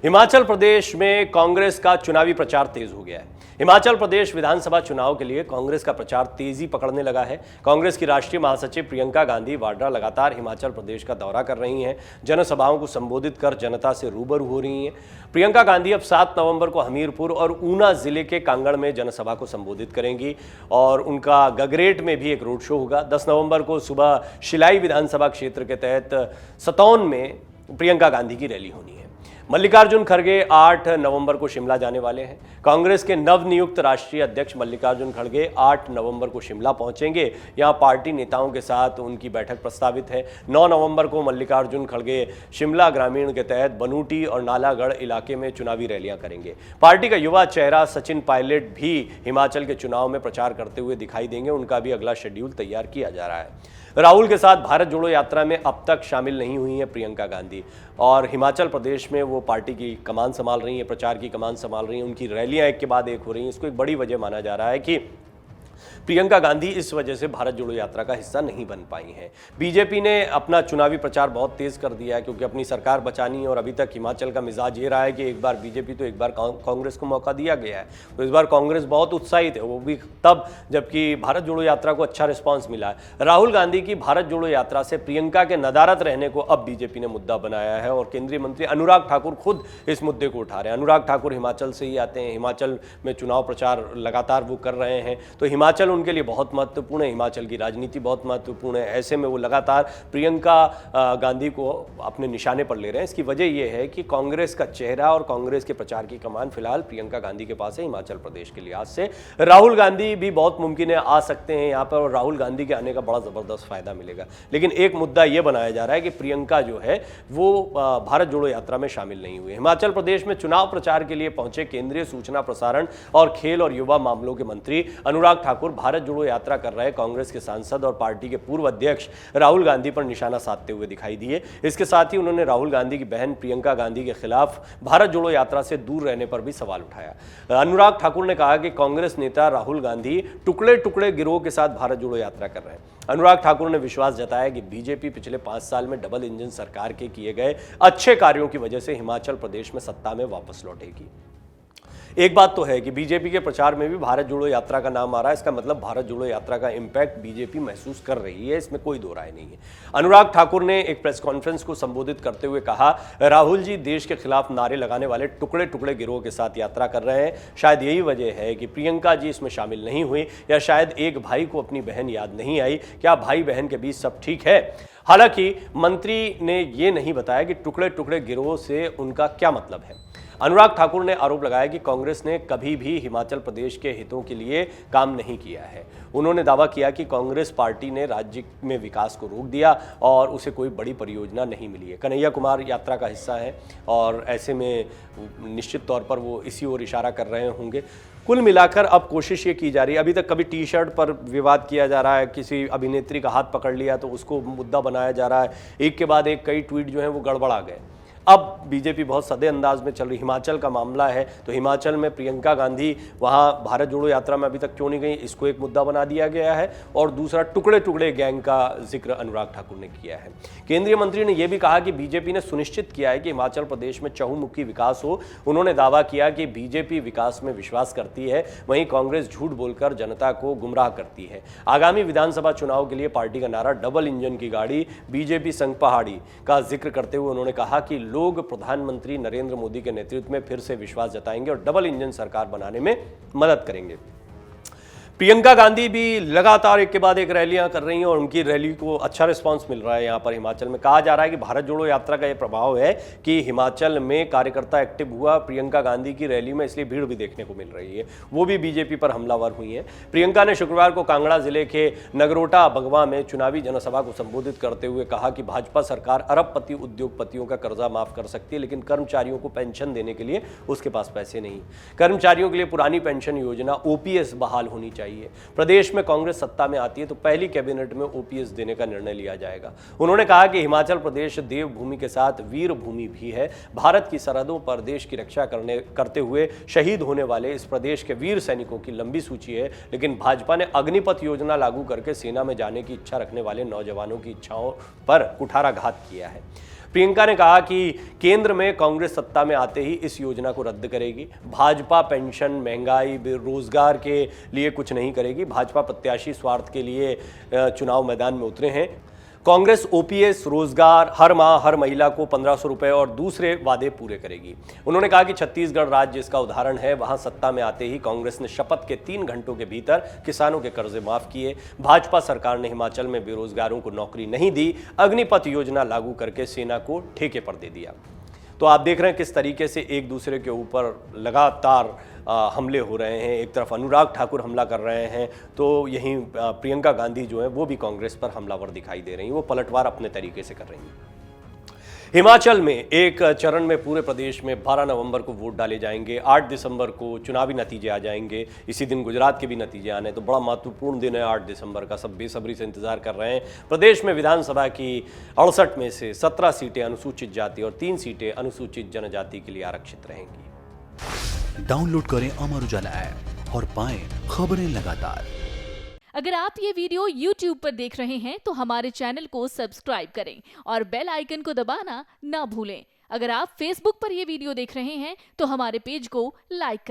हिमाचल प्रदेश में कांग्रेस का चुनावी प्रचार तेज हो गया है। हिमाचल प्रदेश विधानसभा चुनाव के लिए कांग्रेस का प्रचार तेजी पकड़ने लगा है। कांग्रेस की राष्ट्रीय महासचिव प्रियंका गांधी वाड्रा लगातार हिमाचल प्रदेश का दौरा कर रही हैं, जनसभाओं को संबोधित कर जनता से रूबरू हो रही हैं। प्रियंका गांधी अब 7 नवंबर को हमीरपुर और ऊना जिले के कांगड़ में जनसभा को संबोधित करेंगी और उनका गगरेट में भी एक रोड शो होगा। 10 नवंबर को सुबह शिलाई विधानसभा क्षेत्र के तहत सतौन में प्रियंका गांधी की रैली होनी है। मल्लिकार्जुन खड़गे 8 नवंबर को शिमला जाने वाले हैं। कांग्रेस के नवनियुक्त राष्ट्रीय अध्यक्ष मल्लिकार्जुन खड़गे 8 नवंबर को शिमला पहुंचेंगे। यहां पार्टी नेताओं के साथ उनकी बैठक प्रस्तावित है। 9 नवंबर को मल्लिकार्जुन खड़गे शिमला ग्रामीण के तहत बनूटी और नालागढ़ इलाके में चुनावी रैलियां करेंगे। पार्टी का युवा चेहरा सचिन पायलट भी हिमाचल के चुनाव में प्रचार करते हुए दिखाई देंगे। उनका भी अगला शेड्यूल तैयार किया जा रहा है। राहुल के साथ भारत जोड़ो यात्रा में अब तक शामिल नहीं हुई हैं प्रियंका गांधी और हिमाचल प्रदेश में वो पार्टी की कमान संभाल रही हैं, प्रचार की कमान संभाल रही हैं। उनकी रैलियां एक के बाद एक हो रही हैं। इसको एक बड़ी वजह माना जा रहा है कि प्रियंका गांधी इस वजह से भारत जोड़ो यात्रा का हिस्सा नहीं बन पाई हैं। बीजेपी ने अपना चुनावी प्रचार बहुत तेज कर दिया है क्योंकि अपनी सरकार बचानी है और अभी तक हिमाचल का मिजाज ये रहा है कि एक बार बीजेपी तो एक बार कांग्रेस को मौका दिया गया है। तो इस बार कांग्रेस बहुत उत्साहित है, वो भी तब जबकि भारत जोड़ो यात्रा को अच्छा रिस्पॉन्स मिला है। राहुल गांधी की भारत जोड़ो यात्रा से प्रियंका के नदारद रहने को अब बीजेपी ने मुद्दा बनाया है और केंद्रीय मंत्री अनुराग ठाकुर खुद इस मुद्दे को उठा रहे हैं। अनुराग ठाकुर हिमाचल से ही आते हैं, हिमाचल में चुनाव प्रचार लगातार वो कर रहे हैं, तो हिमाचल उनके लिए बहुत महत्वपूर्ण है। हिमाचल की राजनीति बहुत महत्वपूर्ण है। ऐसे में वो लगातार प्रियंका गांधी को अपने निशाने पर ले रहे हैं। इसकी वजह यह है कि कांग्रेस का चेहरा और कांग्रेस के प्रचार की कमान फिलहाल प्रियंका गांधी के पास है हिमाचल प्रदेश के लिहाज से। राहुल गांधी भी बहुत मुमकिन है आ सकते हैं यहाँ पर और राहुल गांधी के आने का बड़ा जबरदस्त फायदा मिलेगा। लेकिन एक मुद्दा यह बनाया जा रहा है कि प्रियंका जो है वो भारत जोड़ो यात्रा में शामिल नहीं हुए। हिमाचल प्रदेश में चुनाव प्रचार के लिए पहुंचे केंद्रीय सूचना प्रसारण और खेल और युवा मामलों के मंत्री अनुराग ठाकुर भारत जोड़ो यात्रा कर रहे कांग्रेस के सांसद और पार्टी के पूर्व अध्यक्ष राहुल गांधी पर निशाना साधते हुए दिखाई दिए। इसके साथ ही उन्होंने राहुल गांधी की बहन प्रियंका गांधी के खिलाफ भारत जोड़ो यात्रा से दूर रहने पर भी सवाल उठाया। अनुराग ठाकुर ने कहा कि कांग्रेस नेता राहुल गांधी टुकड़े टुकड़े गिरोह के साथ भारत जोड़ो यात्रा कर रहे हैं। अनुराग ठाकुर ने विश्वास जताया कि बीजेपी पिछले 5 साल में डबल इंजन सरकार के किए गए अच्छे कार्यों की वजह से हिमाचल प्रदेश में सत्ता में वापस लौटेगी। एक बात तो है कि बीजेपी के प्रचार में भी भारत जोड़ो यात्रा का नाम आ रहा है। इसका मतलब भारत जोड़ो यात्रा का इंपैक्ट बीजेपी महसूस कर रही है, इसमें कोई दो राय नहीं है। अनुराग ठाकुर ने एक प्रेस कॉन्फ्रेंस को संबोधित करते हुए कहा, राहुल जी देश के खिलाफ नारे लगाने वाले टुकड़े टुकड़े गिरोह के साथ यात्रा कर रहे हैं। शायद यही वजह है कि प्रियंका जी इसमें शामिल नहीं हुई, या शायद एक भाई को अपनी बहन याद नहीं आई। क्या भाई बहन के बीच सब ठीक है? हालांकि मंत्री ने यह नहीं बताया कि टुकड़े टुकड़े गिरोह से उनका क्या मतलब है। अनुराग ठाकुर ने आरोप लगाया कि कांग्रेस ने कभी भी हिमाचल प्रदेश के हितों के लिए काम नहीं किया है। उन्होंने दावा किया कि कांग्रेस पार्टी ने राज्य में विकास को रोक दिया और उसे कोई बड़ी परियोजना नहीं मिली है। कन्हैया कुमार यात्रा का हिस्सा है और ऐसे में निश्चित तौर पर वो इसी ओर इशारा कर रहे होंगे। कुल मिलाकर अब कोशिश ये की जा रही है, अभी तक कभी टी शर्ट पर विवाद किया जा रहा है, किसी अभिनेत्री का हाथ पकड़ लिया तो उसको मुद्दा बनाया जा रहा है। एक के बाद एक कई ट्वीट जो हैं वो गड़बड़ा गए। अब बीजेपी बहुत सदे अंदाज में चल रही। हिमाचल का मामला है तो हिमाचल में प्रियंका गांधी वहां भारत जोड़ो यात्रा में अभी तक क्यों नहीं गई, इसको एक मुद्दा बना दिया गया है। और दूसरा, टुकड़े टुकड़े गैंग का जिक्र अनुराग ठाकुर ने किया है। केंद्रीय मंत्री ने यह भी कहा कि बीजेपी ने सुनिश्चित किया है कि हिमाचल प्रदेश में चहुमुखी विकास हो। उन्होंने दावा किया कि बीजेपी विकास में विश्वास करती है, वहीं कांग्रेस झूठ बोलकर जनता को गुमराह करती है। आगामी विधानसभा चुनाव के लिए पार्टी का नारा डबल इंजन की गाड़ी बीजेपी संग पहाड़ी का जिक्र करते हुए उन्होंने कहा कि लोग प्रधानमंत्री नरेंद्र मोदी के नेतृत्व में फिर से विश्वास जताएंगे और डबल इंजन सरकार बनाने में मदद करेंगे। प्रियंका गांधी भी लगातार एक के बाद एक रैलियां कर रही हैं और उनकी रैली को अच्छा रिस्पांस मिल रहा है। यहाँ पर हिमाचल में कहा जा रहा है कि भारत जोड़ो यात्रा का ये प्रभाव है कि हिमाचल में कार्यकर्ता एक्टिव हुआ प्रियंका गांधी की रैली में, इसलिए भीड़ भी देखने को मिल रही है। वो भी बीजेपी पर हमलावर हुई है। प्रियंका ने शुक्रवार को कांगड़ा जिले के नगरोटा बगवा में चुनावी जनसभा को संबोधित करते हुए कहा कि भाजपा सरकार अरबपति उद्योगपतियों का कर्जा माफ कर सकती है, लेकिन कर्मचारियों को पेंशन देने के लिए उसके पास पैसे नहीं। कर्मचारियों के लिए पुरानी पेंशन योजना ओपीएस बहाल होनी चाहिए। प्रदेश में कांग्रेस सत्ता में आती है तो पहली कैबिनेट में ओपीएस देने का निर्णय लिया जाएगा। उन्होंने कहा कि हिमाचल प्रदेश देवभूमि के साथ वीर भूमि भी है। भारत की सरहदों पर देश की रक्षा करते हुए शहीद होने वाले इस प्रदेश के वीर सैनिकों की लंबी सूची है, लेकिन भाजपा ने अग्निपथ योजना लागू करके सेना में जाने की इच्छा रखने वाले नौजवानों की इच्छाओं पर कुठाराघात किया है। प्रियंका ने कहा कि केंद्र में कांग्रेस सत्ता में आते ही इस योजना को रद्द करेगी। भाजपा पेंशन, महंगाई, रोजगार के लिए कुछ नहीं करेगी। भाजपा प्रत्याशी स्वार्थ के लिए चुनाव मैदान में उतरे हैं। कांग्रेस ओपीएस, रोजगार, हर माह हर महिला को 1500 रुपए और दूसरे वादे पूरे करेगी। उन्होंने कहा कि छत्तीसगढ़ राज्य इसका उदाहरण है। वहां सत्ता में आते ही कांग्रेस ने शपथ के 3 घंटों के भीतर किसानों के कर्जे माफ किए। भाजपा सरकार ने हिमाचल में बेरोजगारों को नौकरी नहीं दी। अग्निपथ योजना लागू करके सेना को ठेके पर दे दिया। तो आप देख रहे हैं किस तरीके से एक दूसरे के ऊपर लगातार हमले हो रहे हैं। एक तरफ अनुराग ठाकुर हमला कर रहे हैं, तो यहीं प्रियंका गांधी जो है वो भी कांग्रेस पर हमलावर दिखाई दे रही हैं। वो पलटवार अपने तरीके से कर रही हैं। हिमाचल में एक चरण में पूरे प्रदेश में 12 नवंबर को वोट डाले जाएंगे। 8 दिसंबर को चुनावी नतीजे आ जाएंगे। इसी दिन गुजरात के भी नतीजे आने, तो बड़ा महत्वपूर्ण दिन है 8 दिसंबर का। सब बेसब्री से इंतजार कर रहे हैं। प्रदेश में विधानसभा की 68 में से 17 सीटें अनुसूचित जाति और 3 सीटें अनुसूचित जनजाति के लिए आरक्षित रहेंगी। डाउनलोड करें अमर उजाला ऐप और पाएं खबरें लगातार। अगर आप ये वीडियो YouTube पर देख रहे हैं तो हमारे चैनल को सब्सक्राइब करें और बेल आइकन को दबाना ना भूलें। अगर आप Facebook पर ये वीडियो देख रहे हैं तो हमारे पेज को लाइक करें।